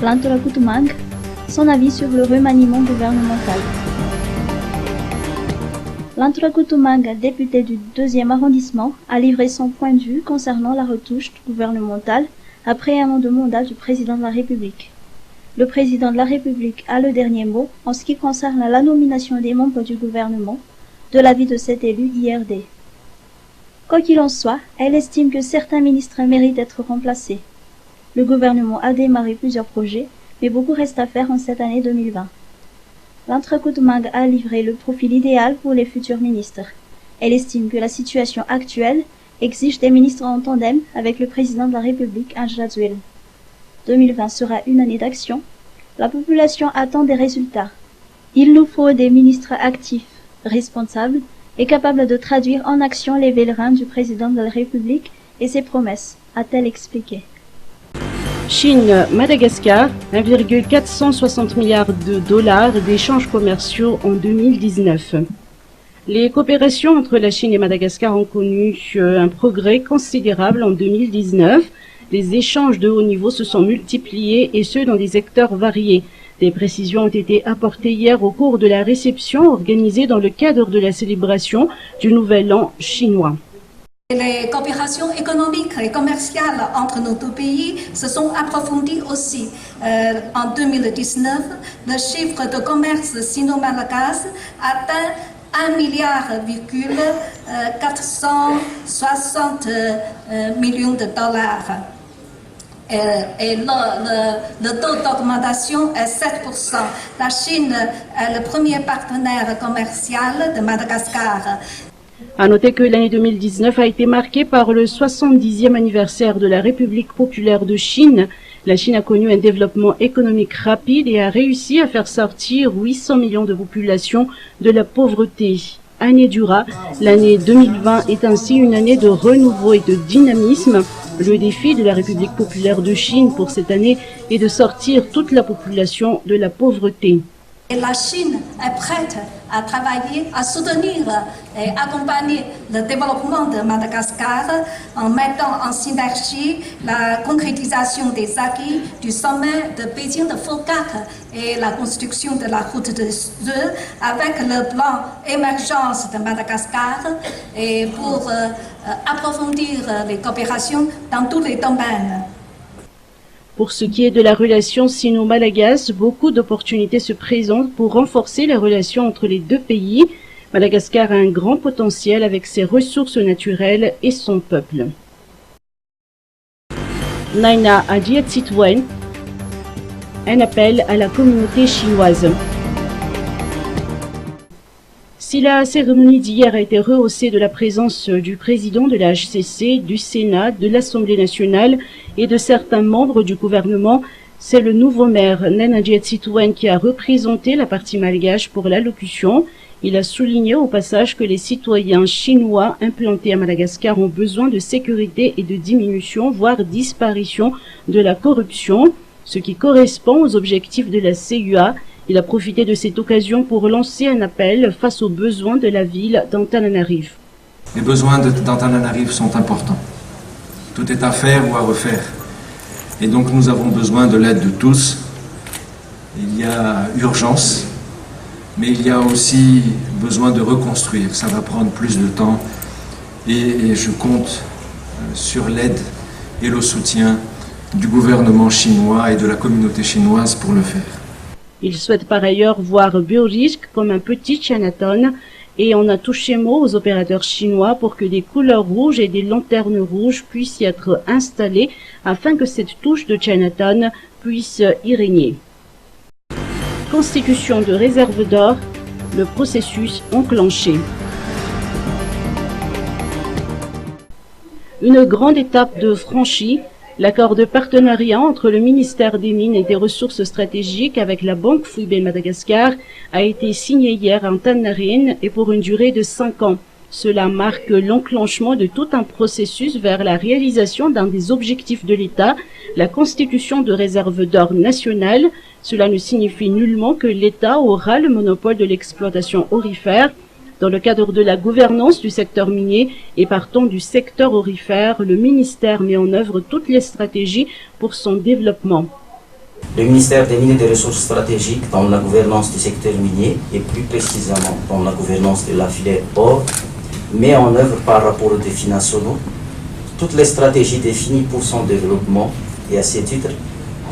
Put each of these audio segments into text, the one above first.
Lantorakutumang, son avis sur le remaniement gouvernemental. Lantorakutumang, député du 2e arrondissement, a livré son point de vue concernant la retouche gouvernementale après un an de mandat du président de la République. Le président de la République a le dernier mot en ce qui concerne la nomination des membres du gouvernement, de l'avis de cet élu IRD. Quoi qu'il en soit, elle estime que certains ministres méritent d'être remplacés. Le gouvernement a démarré plusieurs projets, mais beaucoup reste à faire en cette année 2020. Lantorakutumang a livré le profil idéal pour les futurs ministres. Elle estime que la situation actuelle exige des ministres en tandem avec le président de la République, Anjadzuel. 2020 sera une année d'action. La population attend des résultats. Il nous faut des ministres actifs, responsables et capables de traduire en action les vélins du président de la République et ses promesses, a-t-elle expliqué. Chine-Madagascar, 1,460 milliards de dollars d'échanges commerciaux en 2019. Les coopérations entre la Chine et Madagascar ont connu un progrès considérable en 2019. Les échanges de haut niveau se sont multipliés et ce dans des secteurs variés. Des précisions ont été apportées hier au cours de la réception organisée dans le cadre de la célébration du Nouvel An chinois. Les coopérations économiques et commerciales entre nos deux pays se sont approfondies aussi. En 2019, le chiffre de commerce sino-malagasy atteint 1,460 milliard de dollars. Et le taux d'augmentation est 7%. La Chine est le premier partenaire commercial de Madagascar. À noter que l'année 2019 a été marquée par le 70e anniversaire de la République populaire de Chine. La Chine a connu un développement économique rapide et a réussi à faire sortir 800 millions de populations de la pauvreté. Année dura, l'année 2020 est ainsi une année de renouveau et de dynamisme. Le défi de la République populaire de Chine pour cette année est de sortir toute la population de la pauvreté. Et la Chine est prête à travailler, à soutenir et accompagner le développement de Madagascar en mettant en synergie la concrétisation des acquis du sommet de Beijing de Phuket et la construction de la route de Zeu avec le plan émergence de Madagascar et pour approfondir les coopérations dans tous les domaines. Pour ce qui est de la relation sino-malagasy, beaucoup d'opportunités se présentent pour renforcer les relations entre les deux pays. Madagascar a un grand potentiel avec ses ressources naturelles et son peuple. Naina Adjiatsitwen, un appel à la communauté chinoise. Si la cérémonie d'hier a été rehaussée de la présence du président de la HCC, du Sénat, de l'Assemblée nationale et de certains membres du gouvernement, c'est le nouveau maire, Naina Adjiatsitwen, qui a représenté la partie malgache pour l'allocution. Il a souligné au passage que les citoyens chinois implantés à Madagascar ont besoin de sécurité et de diminution, voire disparition de la corruption, ce qui correspond aux objectifs de la CUA. Il a profité de cette occasion pour lancer un appel face aux besoins de la ville d'Antananarive. Les besoins d'Antananarive sont importants. Tout est à faire ou à refaire. Et donc nous avons besoin de l'aide de tous. Il y a urgence, mais il y a aussi besoin de reconstruire. Ça va prendre plus de temps et je compte sur l'aide et le soutien du gouvernement chinois et de la communauté chinoise pour le faire. Il souhaite par ailleurs voir Biorisk comme un petit Chinatown et on a touché mot aux opérateurs chinois pour que des couleurs rouges et des lanternes rouges puissent y être installées afin que cette touche de Chinatown puisse y régner. Constitution de réserve d'or, le processus enclenché. Une grande étape de franchie. L'accord de partenariat entre le ministère des Mines et des Ressources stratégiques avec la Banque Foubé Madagascar a été signé hier à Antananarive et pour une durée de 5 ans. Cela marque l'enclenchement de tout un processus vers la réalisation d'un des objectifs de l'État, la constitution de réserve d'or nationale. Cela ne signifie nullement que l'État aura le monopole de l'exploitation aurifère. Dans le cadre de la gouvernance du secteur minier et partant du secteur aurifère, le ministère met en œuvre toutes les stratégies pour son développement. Le ministère des Mines et des Ressources stratégiques dans la gouvernance du secteur minier et plus précisément dans la gouvernance de la filière or met en œuvre par rapport aux défis nationaux toutes les stratégies définies pour son développement et à ce titre,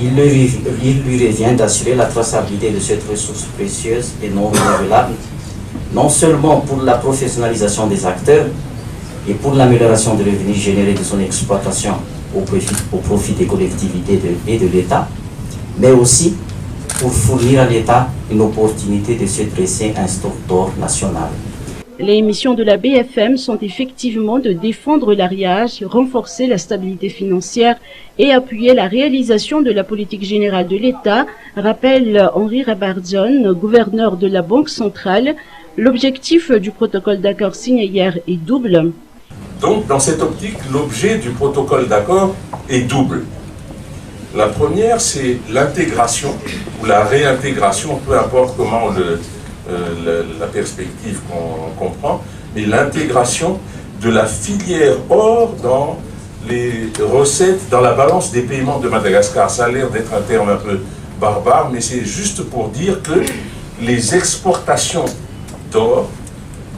il lui revient d'assurer la traçabilité de cette ressource précieuse et non renouvelable, non seulement pour la professionnalisation des acteurs et pour l'amélioration des revenus générés de son exploitation au profit des collectivités et de l'État, mais aussi pour fournir à l'État une opportunité de se dresser un stock d'or national. Les missions de la BFM sont effectivement de défendre l'ARIAGE, renforcer la stabilité financière et appuyer la réalisation de la politique générale de l'État, rappelle Henri Rabardjon, gouverneur de la Banque centrale. L'objectif du protocole d'accord signé hier est double. Donc, dans cette optique, l'objet du protocole d'accord est double. La première, c'est l'intégration ou la réintégration, peu importe comment la perspective qu'on prend, mais l'intégration de la filière or dans les recettes, dans la balance des paiements de Madagascar. Ça a l'air d'être un terme un peu barbare, mais c'est juste pour dire que les exportations d'or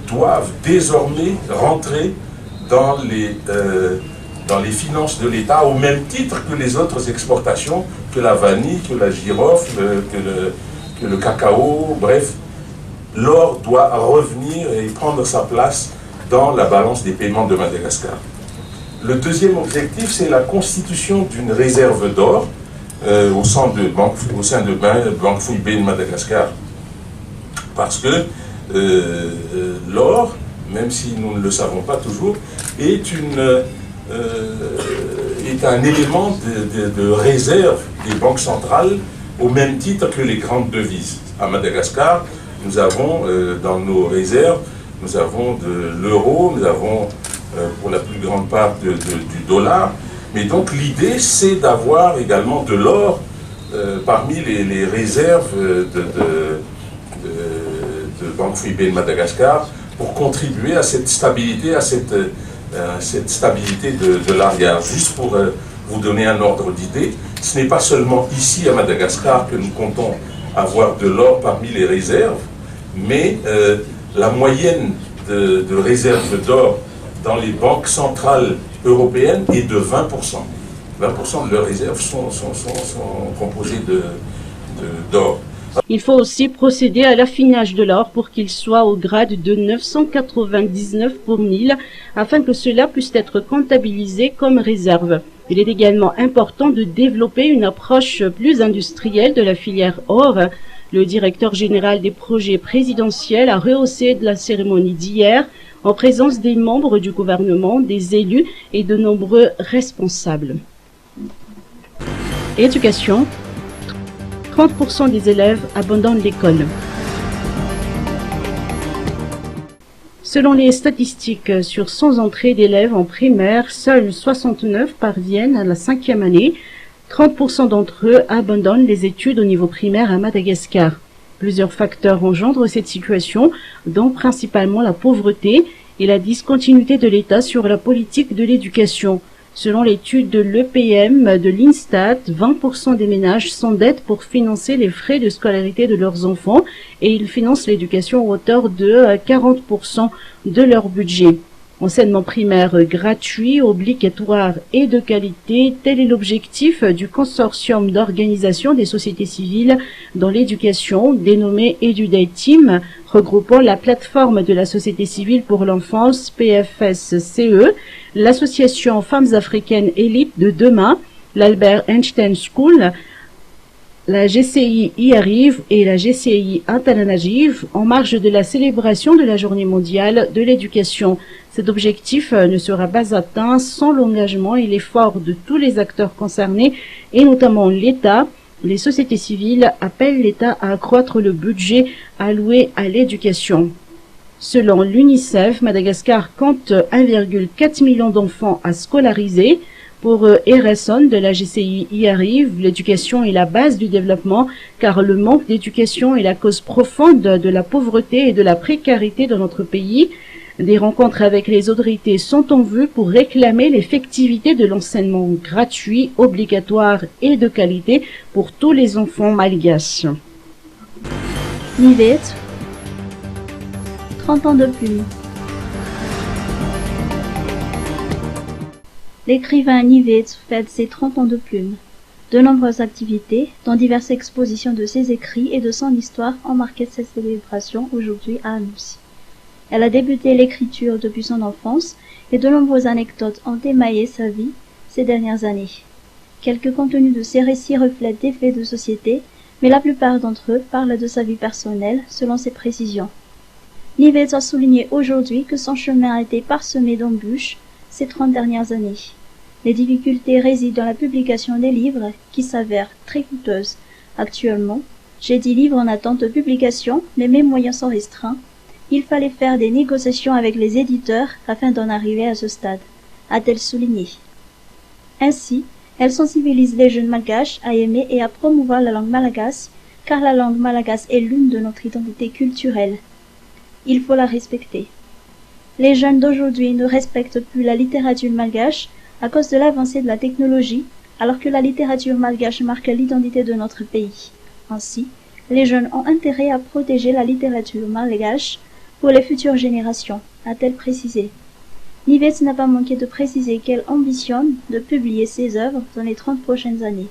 doivent désormais rentrer dans les finances de l'État au même titre que les autres exportations, que la vanille, que la girofle, que le cacao, bref. L'or doit revenir et prendre sa place dans la balance des paiements de Madagascar. Le deuxième objectif, c'est la constitution d'une réserve d'or au sein de Banque Fouille-B de Madagascar. Parce que l'or, même si nous ne le savons pas toujours, est un élément de réserve des banques centrales au même titre que les grandes devises. À Madagascar, nous avons dans nos réserves, nous avons de l'euro, nous avons pour la plus grande part du dollar. Mais donc l'idée, c'est d'avoir également de l'or parmi les réserves de Banque Fouille-B de Madagascar pour contribuer à cette stabilité, à cette stabilité de l'ARIAGE. Juste pour vous donner un ordre d'idée, ce n'est pas seulement ici à Madagascar que nous comptons avoir de l'or parmi les réserves, mais la moyenne de réserves d'or dans les banques centrales européennes est de 20%. 20% de leurs réserves sont composées d'or. Il faut aussi procéder à l'affinage de l'or pour qu'il soit au grade de 999 pour 1000 afin que cela puisse être comptabilisé comme réserve. Il est également important de développer une approche plus industrielle de la filière or. Le directeur général des projets présidentiels a rehaussé de la cérémonie d'hier en présence des membres du gouvernement, des élus et de nombreux responsables. Éducation. 30% des élèves abandonnent l'école. Selon les statistiques, sur 100 entrées d'élèves en primaire, seuls 69 parviennent à la 5e année. 30% d'entre eux abandonnent les études au niveau primaire à Madagascar. Plusieurs facteurs engendrent cette situation, dont principalement la pauvreté et la discontinuité de l'État sur la politique de l'éducation. Selon l'étude de l'EPM de l'Instat, 20% des ménages s'endettent pour financer les frais de scolarité de leurs enfants et ils financent l'éducation à hauteur de 40% de leur budget. Enseignement primaire gratuit, obligatoire et de qualité, tel est l'objectif du consortium d'organisation des sociétés civiles dans l'éducation, dénommé EduDayTeam, regroupant la plateforme de la société civile pour l'enfance PFSCE, l'association Femmes africaines élites de demain, l'Albert Einstein School, la GCI y arrive et la GCI Antananarive en marge de la célébration de la Journée mondiale de l'éducation. Cet objectif ne sera pas atteint sans l'engagement et l'effort de tous les acteurs concernés et notamment l'État. Les sociétés civiles appellent l'État à accroître le budget alloué à l'éducation. Selon l'UNICEF, Madagascar compte 1,4 million d'enfants à scolariser. Pour Eresson de la GCI y arrive, l'éducation est la base du développement car le manque d'éducation est la cause profonde de la pauvreté et de la précarité dans notre pays. Des rencontres avec les autorités sont en vue pour réclamer l'effectivité de l'enseignement gratuit, obligatoire et de qualité pour tous les enfants malgaches. Nivet, 30 ans de plume. L'écrivain Nivet fête ses 30 ans de plume. De nombreuses activités, dont diverses expositions de ses écrits et de son histoire, ont marqué cette célébration aujourd'hui à Anoussi. Elle a débuté l'écriture depuis son enfance et de nombreuses anecdotes ont émaillé sa vie ces dernières années. Quelques contenus de ses récits reflètent des faits de société, mais la plupart d'entre eux parlent de sa vie personnelle selon ses précisions. Nivet a souligné aujourd'hui que son chemin a été parsemé d'embûches ces 30 dernières années. Les difficultés résident dans la publication des livres qui s'avèrent très coûteuses. Actuellement, j'ai 10 livres en attente de publication, mais mes moyens sont restreints. Il fallait faire des négociations avec les éditeurs afin d'en arriver à ce stade, a-t-elle souligné. Ainsi, elle sensibilise les jeunes malgaches à aimer et à promouvoir la langue malgache, car la langue malgache est l'une de notre identité culturelle. Il faut la respecter. Les jeunes d'aujourd'hui ne respectent plus la littérature malgache à cause de l'avancée de la technologie, alors que la littérature malgache marque l'identité de notre pays. Ainsi, les jeunes ont intérêt à protéger la littérature malgache pour les futures générations, a-t-elle précisé. Nivet n'a pas manqué de préciser qu'elle ambitionne de publier ses œuvres dans les 30 prochaines années.